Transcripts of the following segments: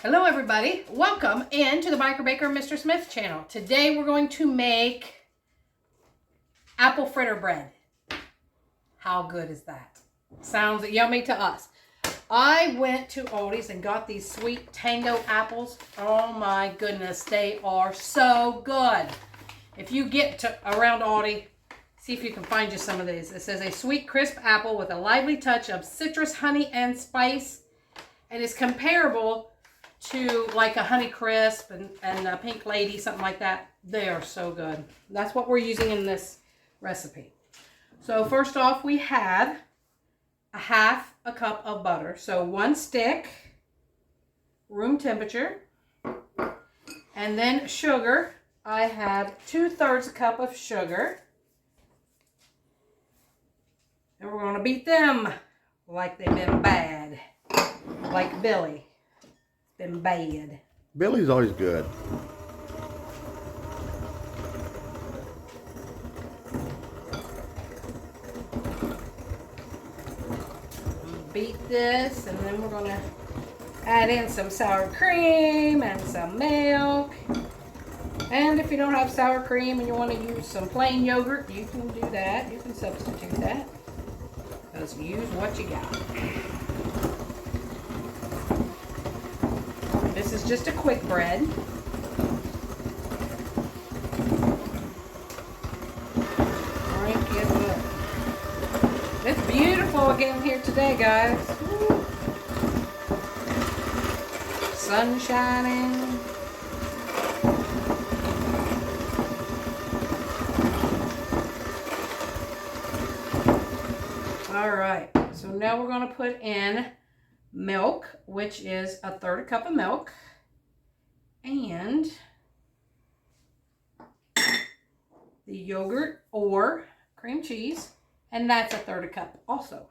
Hello everybody, welcome into the Biker Baker Mr. Smith channel. Today we're going to make apple fritter bread. How good is that? Sounds yummy to us. I went to Aldi's and got these sweet tango apples. Oh my goodness, they are so good. If you get to around Aldi, see if you can find you some of these. It says a sweet crisp apple with a lively touch of citrus, honey, and spice. And it's comparable to like a Honey Crisp and a Pink Lady, something like that. They are so good. That's what we're using in this recipe. So first off, we have a half a cup of butter. So 1 stick, room temperature. And then sugar. I have 2/3 cup of sugar. And we're going to beat them like they've been bad. Like Billy. Been bad. Billy's always good. Beat this, and then we're going to add in some sour cream and some milk. And if you don't have sour cream and you want to use some plain yogurt, you can do that. You can substitute that. Just use what you got. This is just a quick bread. Drink it up. It's beautiful again here today, guys. Woo. Sun shining. All right, so now we're going to put in milk, which is 1/3 cup of milk, and the yogurt or cream cheese, and that's 1/3 cup also.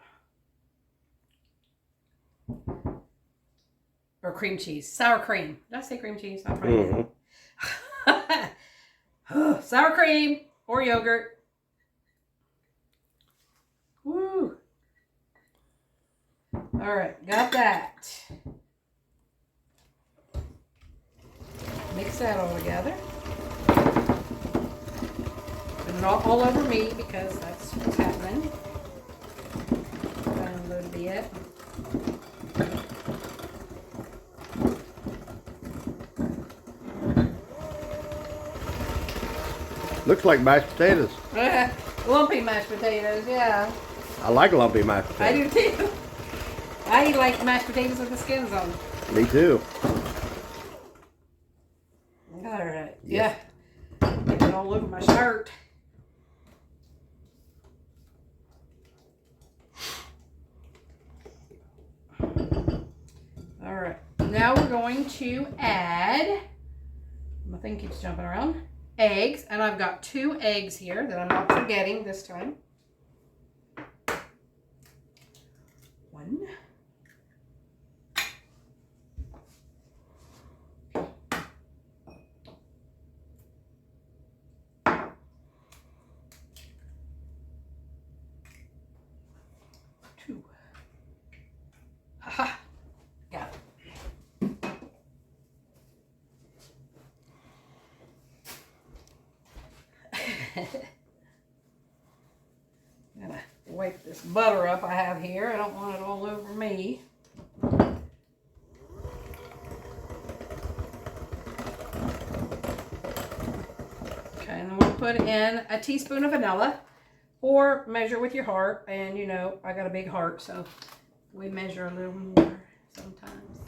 Or cream cheese, sour cream. Did I say cream cheese? I probably did. Sour cream or yogurt. Woo! All right, got that. Mix that all together. Put it all over me because that's what's happening. Down a little bit. Looks like mashed potatoes. Lumpy mashed potatoes, yeah. I like lumpy mashed potatoes. I do too. I like mashed potatoes with the skins on them. Me too. All right. Yeah. Get it all over my shirt. All right. Now we're going to add, my thing keeps jumping around, eggs. And I've got 2 eggs here that I'm not forgetting this time. 1. 2. Haha. Got it. I'm gonna wipe this butter up I have here. I don't want it all over me. Okay, and then we'll put in a teaspoon of vanilla, or measure with your heart. And you know, I got a big heart, so we measure a little more sometimes.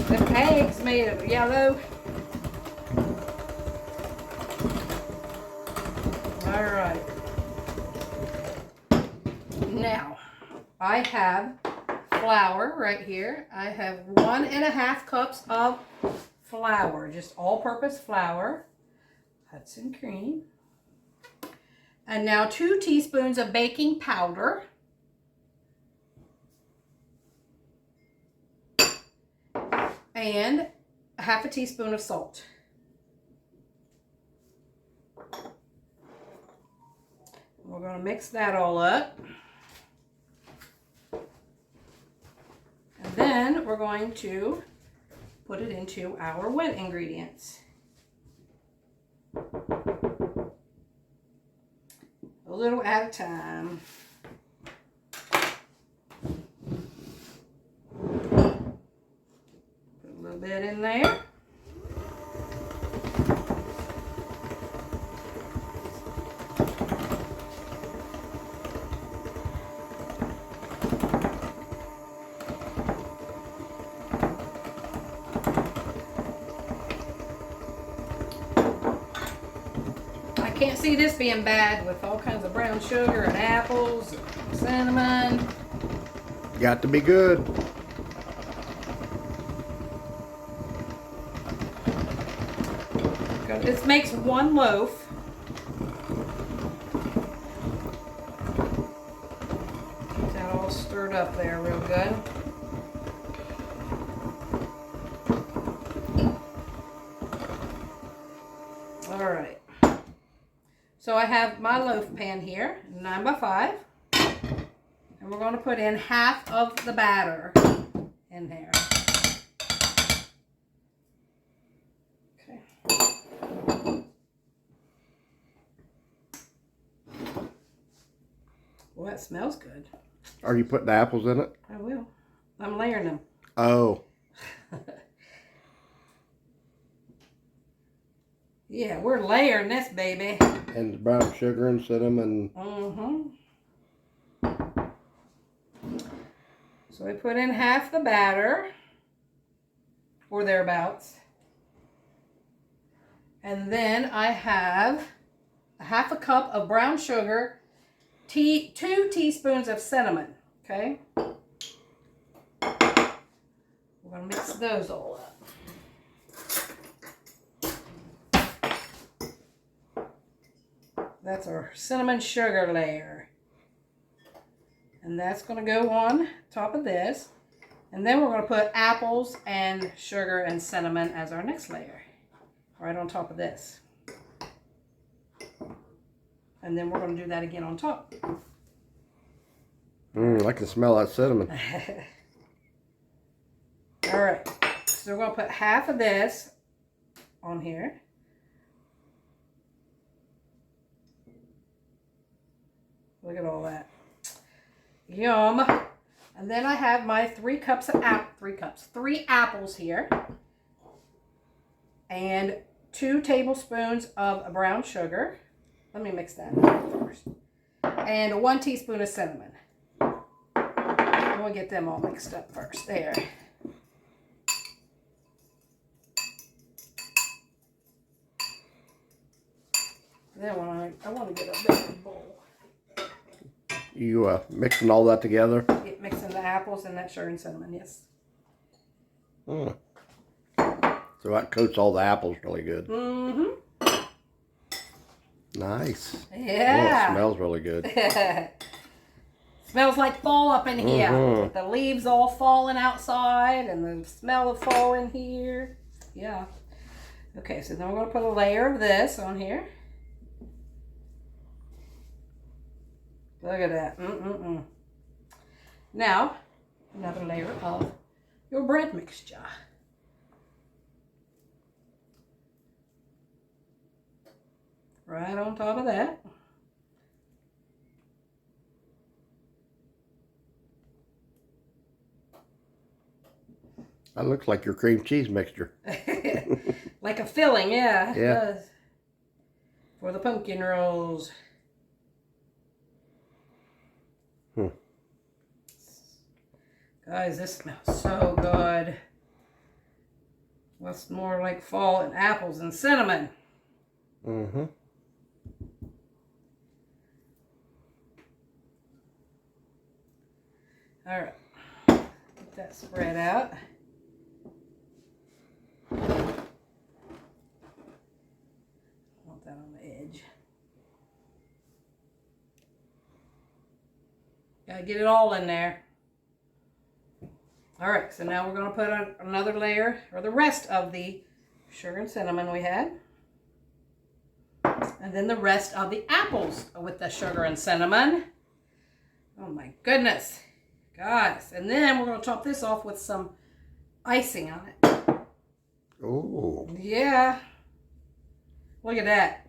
The eggs made it yellow. All right. Now, I have flour right here. I have 1.5 cups of flour, just all-purpose flour. Hudson cream. And now 2 teaspoons of baking powder. And 1/2 teaspoon of salt. We're going to mix that all up. then we're going to put it into our wet ingredients. A little at a time. Put a little bit in there. Can't see this being bad with all kinds of brown sugar and apples and cinnamon. Got to be good. This makes one loaf. Get that all stirred up there real good. All right. So I have my loaf pan here, 9 by 5, and we're going to put in half of the batter in there. Okay. Well, that smells good. Are you putting the apples in it? I will. I'm layering them. Oh. Yeah, we're layering this baby. And the brown sugar and cinnamon. So we put in half the batter, or thereabouts. And then I have a half a cup of brown sugar, 2 teaspoons of cinnamon, okay? We're gonna mix those all up. That's our cinnamon sugar layer. And that's going to go on top of this. And then we're going to put apples and sugar and cinnamon as our next layer. Right on top of this. And then we're going to do that again on top. I can smell that cinnamon. All right. So we're going to put half of this on here. Look at all that. Yum. And then I have my 3 apples here. And 2 tablespoons of brown sugar. Let me mix that first. And 1 teaspoon of cinnamon. We'll get them all mixed up first. There. Then I want to get a bigger bowl. You mixing all that together? Mixing the apples and that sugar and cinnamon, yes. So that coats all the apples really good. Nice. Yeah. Oh, it smells really good. Smells like fall up in here. With the leaves all falling outside and the smell of fall in here. Yeah. Okay, so then we're going to put a layer of this on here. Look at that. Now, another layer of your bread mixture. Right on top of that. That looks like your cream cheese mixture. Like a filling, yeah. Yeah. It does. For the pumpkin rolls. Guys, this smells so good. What's more like fall and apples and cinnamon? All right. Get that spread out. Want that on the edge. Gotta get it all in there. All right, so now we're going to put on another layer, or the rest of the sugar and cinnamon we had. And then the rest of the apples with the sugar and cinnamon. Oh my goodness. Guys, and then we're going to top this off with some icing on it. Oh. Yeah. Look at that.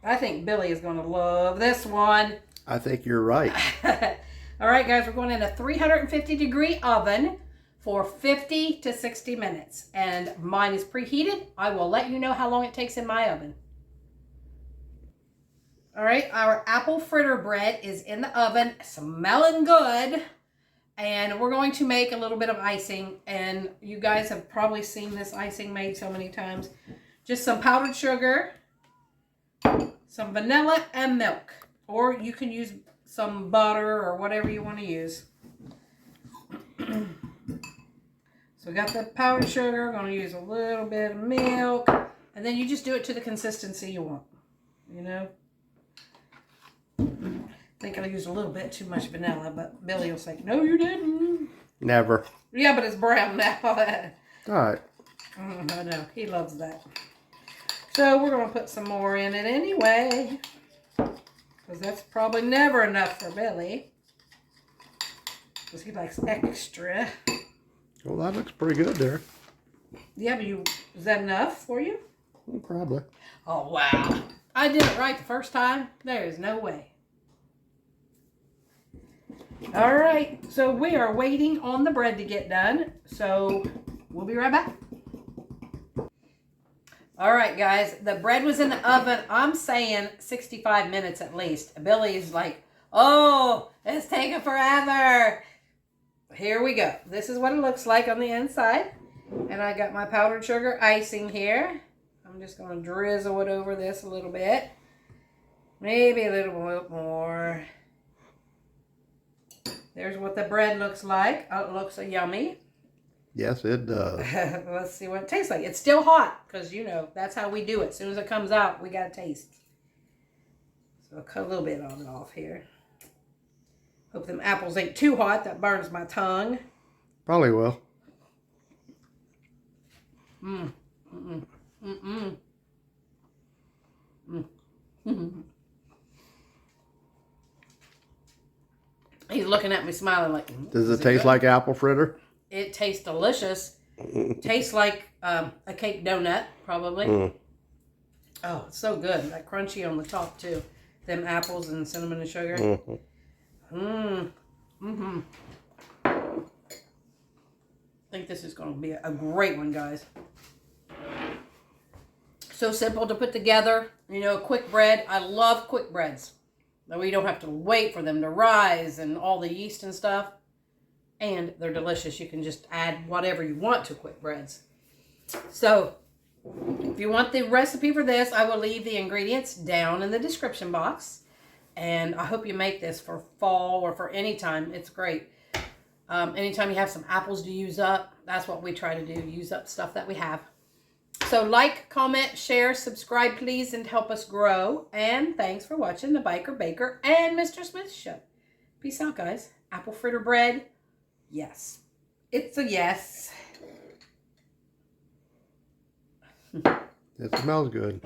I think Billy is going to love this one. I think you're right. All right, guys, we're going in a 350-degree oven for 50 to 60 minutes. And mine is preheated. I will let you know how long it takes in my oven. All right, our apple fritter bread is in the oven, smelling good. And we're going to make a little bit of icing. And you guys have probably seen this icing made so many times. Just some powdered sugar, some vanilla, and milk. Or you can use some butter or whatever you want to use. So we got the powdered sugar. We're going to use a little bit of milk. And then you just do it to the consistency you want. You know? I think I used a little bit too much vanilla, but Billy will say, no, you didn't. Never. Yeah, but it's brown now. All right. I know. He loves that. So we're going to put some more in it anyway. Because that's probably never enough for Billy. Because he likes extra. Well, that looks pretty good there. Yeah, but is that enough for you? Well, probably. Oh, wow. I did it right the first time. There is no way. All right, so we are waiting on the bread to get done. So we'll be right back. All right, guys, the bread was in the oven. I'm saying 65 minutes at least. Billy's like, oh, it's taking forever. Here we go. This is what it looks like on the inside. And I got my powdered sugar icing here. I'm just going to drizzle it over this a little bit. Maybe a little bit more. There's what the bread looks like. Oh, it looks yummy. Yes, it does. Let's see what it tastes like. It's still hot because, you know, that's how we do it. As soon as it comes out, we got to taste. So I'll cut a little bit of it off here. Hope them apples ain't too hot. That burns my tongue. Probably will. Mm. Mm-mm. Mm-mm. Mm. He's looking at me smiling like, Does it taste like apple fritter? It tastes delicious. Tastes like a cake donut, probably. Mm. Oh, it's so good. That crunchy on the top, too. Them apples and cinnamon and sugar. Mm-hmm. Mm-hmm. I think this is going to be a great one, guys. So simple to put together. You know, quick bread. I love quick breads. That way you don't have to wait for them to rise and all the yeast and stuff. And they're delicious. You can just add whatever you want to quick breads. So, if you want the recipe for this, I will leave the ingredients down in the description box. And I hope you make this for fall or for any time. It's great. Anytime you have some apples to use up, that's what we try to do. Use up stuff that we have. So like, comment, share, subscribe, please, and help us grow. And thanks for watching the Biker Baker and Mr. Smith Show. Peace out, guys. Apple fritter bread. Yes. It's a yes. It smells good.